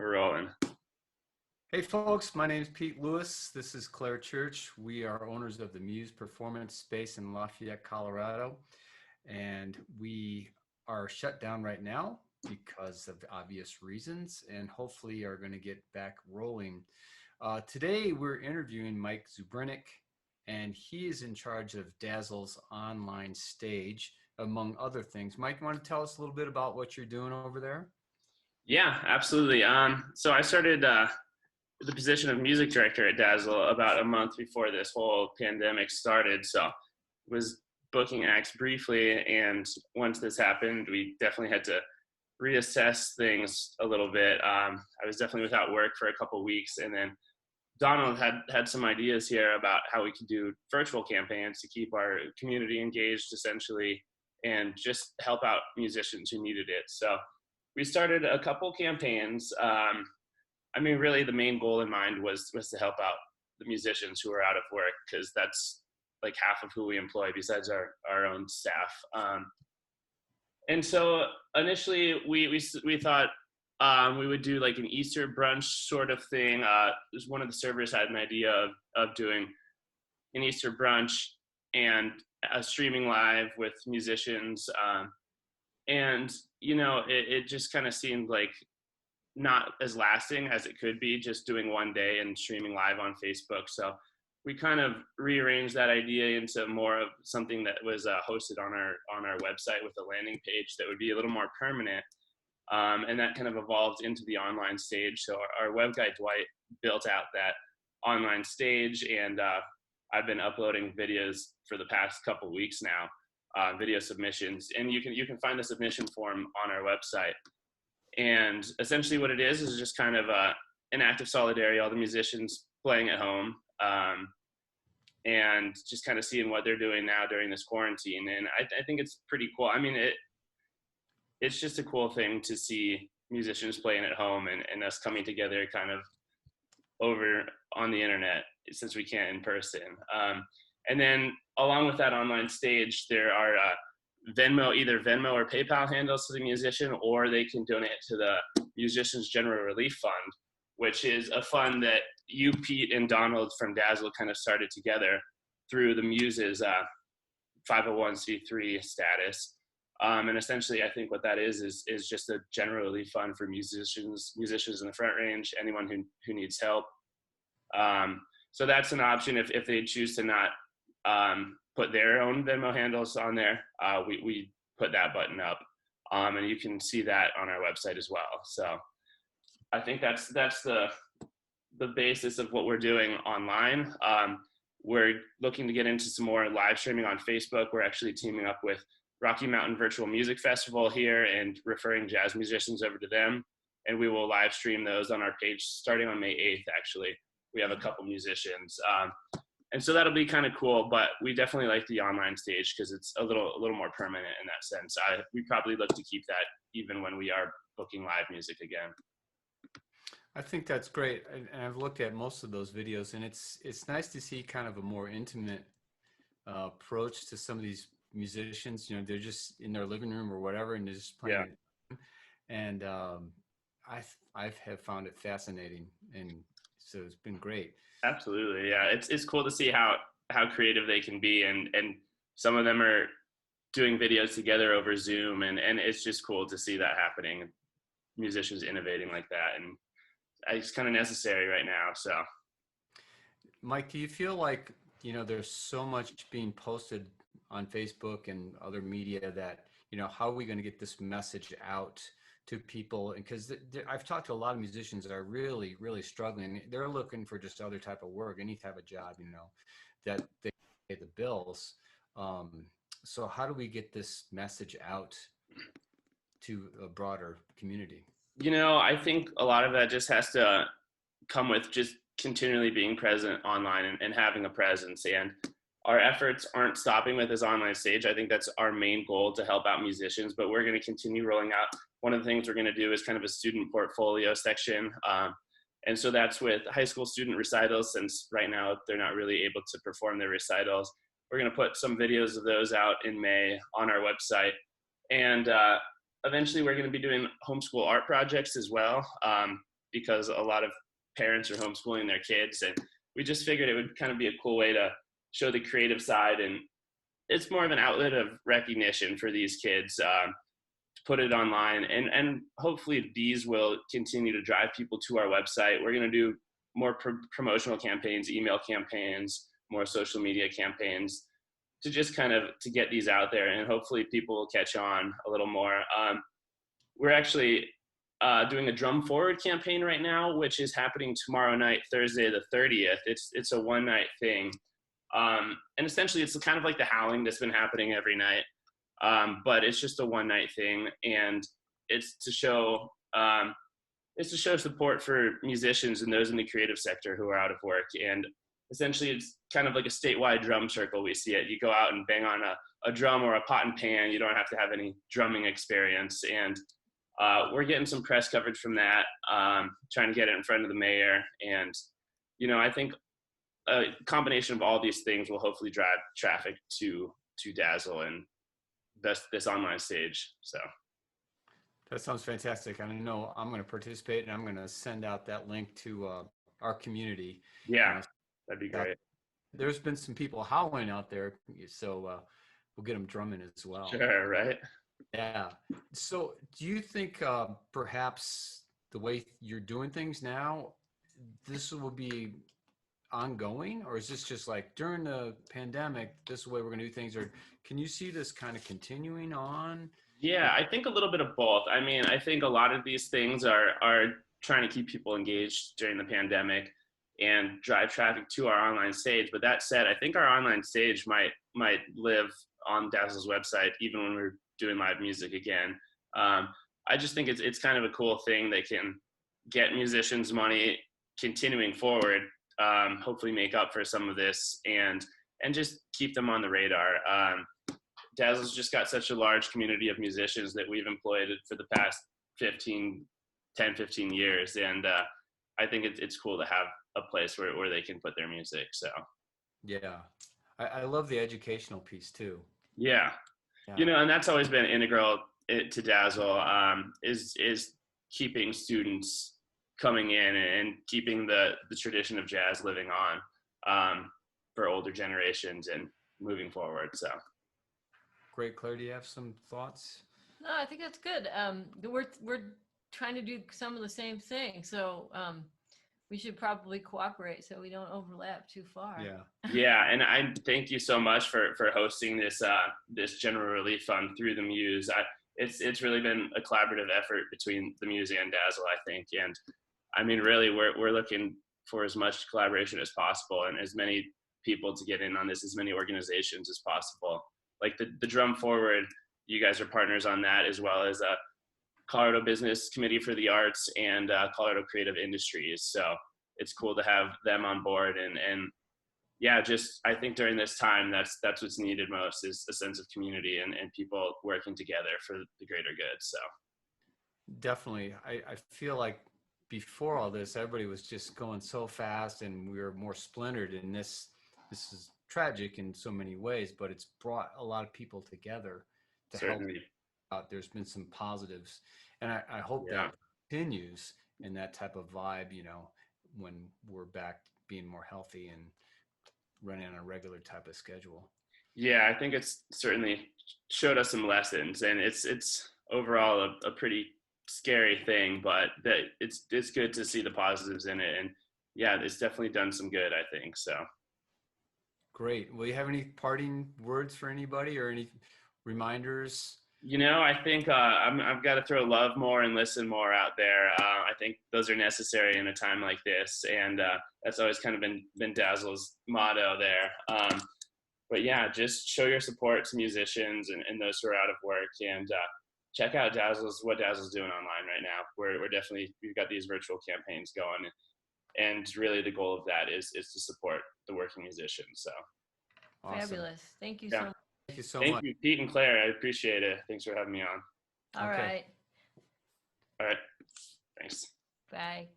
We're rolling. Hey folks, my name is Pete Lewis. This is Claire Church. We are owners of the Muse Performance Space in Lafayette, Colorado, and we are shut down right now because of obvious reasons, and hopefully are going to get back rolling. Today we're interviewing Mike Zubrinic, and he is in charge of Dazzle's online stage, among other things. Mike, you want to tell us a little bit about what you're doing over there? Yeah, absolutely. So I started the position of music director at Dazzle about a month before this whole pandemic started. So was booking acts briefly, and once this happened, we definitely had to reassess things a little bit. I was definitely without work for a couple weeks, and then Donald had some ideas here about how we could do virtual campaigns to keep our community engaged, essentially, and just help out musicians who needed it. So we started a couple campaigns. Really, the main goal in mind was to help out the musicians who are out of work, because that's like half of who we employ besides our own staff. And so initially, we thought we would do like an Easter brunch sort of thing. One of the servers had an idea of doing an Easter brunch and streaming live with musicians. And it just kind of seemed like not as lasting as it could be, just doing one day and streaming live on Facebook. So we kind of rearranged that idea into more of something that was hosted on our website with a landing page that would be a little more permanent. And that kind of evolved into the online stage. So our web guy Dwight built out that online stage, and I've been uploading videos for the past couple weeks now. Video submissions, and you can find the submission form on our website. And essentially what it is just kind of an act of solidarity, all the musicians playing at home, and just kind of seeing what they're doing now during this quarantine. And I think it's pretty cool. It's just a cool thing to see musicians playing at home and us coming together kind of over on the internet, since we can't in person. And then along with that online stage, there are either Venmo or PayPal handles to the musician, or they can donate to the Musicians General Relief Fund, which is a fund that you, Pete, and Donald from Dazzle kind of started together through the Muse's 501c3 status. And essentially, I think what that is just a general relief fund for musicians in the Front Range, anyone who needs help. So that's an option if they choose to not put their own Venmo handles on there. We put that button up, and you can see that on our website as well. So I think that's the basis of what we're doing online. We're looking to get into some more live streaming on Facebook. We're actually teaming up with Rocky Mountain Virtual Music Festival here and referring jazz musicians over to them, and we will live stream those on our page starting on May 8th. Actually, we have a couple musicians. And so that'll be kind of cool, but we definitely like the online stage because it's a little more permanent in that sense. We probably look to keep that even when we are booking live music again. I think that's great, and I've looked at most of those videos, and it's nice to see kind of a more intimate approach to some of these musicians. They're just in their living room or whatever, and they're just playing. Yeah. And I have found it fascinating, and so it's been great. Absolutely, yeah. It's cool to see how creative they can be, and some of them are doing videos together over Zoom, and it's just cool to see that happening. Musicians innovating like that, and it's kind of necessary right now. So, Mike, do you feel like there's so much being posted on Facebook and other media that how are we going to get this message out to people? And because I've talked to a lot of musicians that are really, really struggling. They're looking for just other type of work, any type of job, that they pay the bills. So how do we get this message out to a broader community? I think a lot of that just has to come with just continually being present online and having a presence. And our efforts aren't stopping with this online stage. I think that's our main goal, to help out musicians, but we're going to continue rolling out. One of the things we're going to do is kind of a student portfolio section. And so that's with high school student recitals, since right now they're not really able to perform their recitals. We're going to put some videos of those out in May on our website. And eventually we're going to be doing homeschool art projects as well. because a lot of parents are homeschooling their kids, and we just figured it would kind of be a cool way to show the creative side, and it's more of an outlet of recognition for these kids, to put it online, and hopefully these will continue to drive people to our website. We're going to do more promotional campaigns, email campaigns, more social media campaigns to just kind of to get these out there, and hopefully people will catch on a little more. We're actually doing a drum forward campaign right now, which is happening tomorrow night, Thursday the 30th. It's a one night thing. And essentially it's kind of like the Howling that's been happening every night. But it's just a one night thing, and it's to show support for musicians and those in the creative sector who are out of work. And essentially it's kind of like a statewide drum circle. We see it. You go out and bang on a drum or a pot and pan. You don't have to have any drumming experience. And we're getting some press coverage from that, trying to get it in front of the mayor. And, I think a combination of all these things will hopefully drive traffic to Dazzle and this online stage. So that sounds fantastic. I know I'm going to participate, and I'm going to send out that link to our community. Yeah, that'd be great. There's been some people howling out there, so we'll get them drumming as well. Sure, right? Yeah. So do you think perhaps the way you're doing things now, this will be ongoing, or is this just like during the pandemic, this is the way we're going to do things, or can you see this kind of continuing on? Yeah, I think a little bit of both. I mean, I think a lot of these things are trying to keep people engaged during the pandemic and drive traffic to our online stage. But that said, I think our online stage might live on Dazzle's website even when we're doing live music again. I just think it's kind of a cool thing that can get musicians money continuing forward, hopefully make up for some of this and just keep them on the radar. Dazzle's just got such a large community of musicians that we've employed for the past 10, 15 years. And I think it's cool to have a place where they can put their music. So, yeah, I love the educational piece too. Yeah. And that's always been integral to Dazzle, is keeping students coming in and keeping the tradition of jazz living on for older generations and moving forward. So. Great. Claire, do you have some thoughts? No, I think that's good. We're trying to do some of the same thing, so we should probably cooperate so we don't overlap too far. Yeah, and I thank you so much for hosting this general relief fund through the Muse. It's really been a collaborative effort between the Muse and Dazzle, I think. And I mean, really, we're looking for as much collaboration as possible and as many people to get in on this, as many organizations as possible. Like the Drum Forward, you guys are partners on that, as well as Colorado Business Committee for the Arts and Colorado Creative Industries. So it's cool to have them on board. And yeah, just I think during this time, that's what's needed most, is a sense of community and people working together for the greater good. So definitely. I feel like before all this, everybody was just going so fast and we were more splintered, and this is tragic in so many ways, but it's brought a lot of people together to Certainly. help out. There's been some positives, and I hope that continues in that type of vibe, when we're back being more healthy and running on a regular type of schedule. Yeah, I think it's certainly showed us some lessons, and it's overall a pretty scary thing, but that it's good to see the positives in it. And yeah, it's definitely done some good, I think. So great. Will you have any parting words for anybody or any reminders? I think I've got to throw love more and listen more out there. I think those are necessary in a time like this, and that's always kind of been Dazzle's motto there. But yeah, just show your support to musicians and those who are out of work, and check out what Dazzle's doing online right now. We've got these virtual campaigns going, and really the goal of that is to support the working musicians. So awesome. Fabulous. Thank you so much. Thank you so much. Thank you, Pete and Claire. I appreciate it. Thanks for having me on. All right. All right. Thanks. Bye.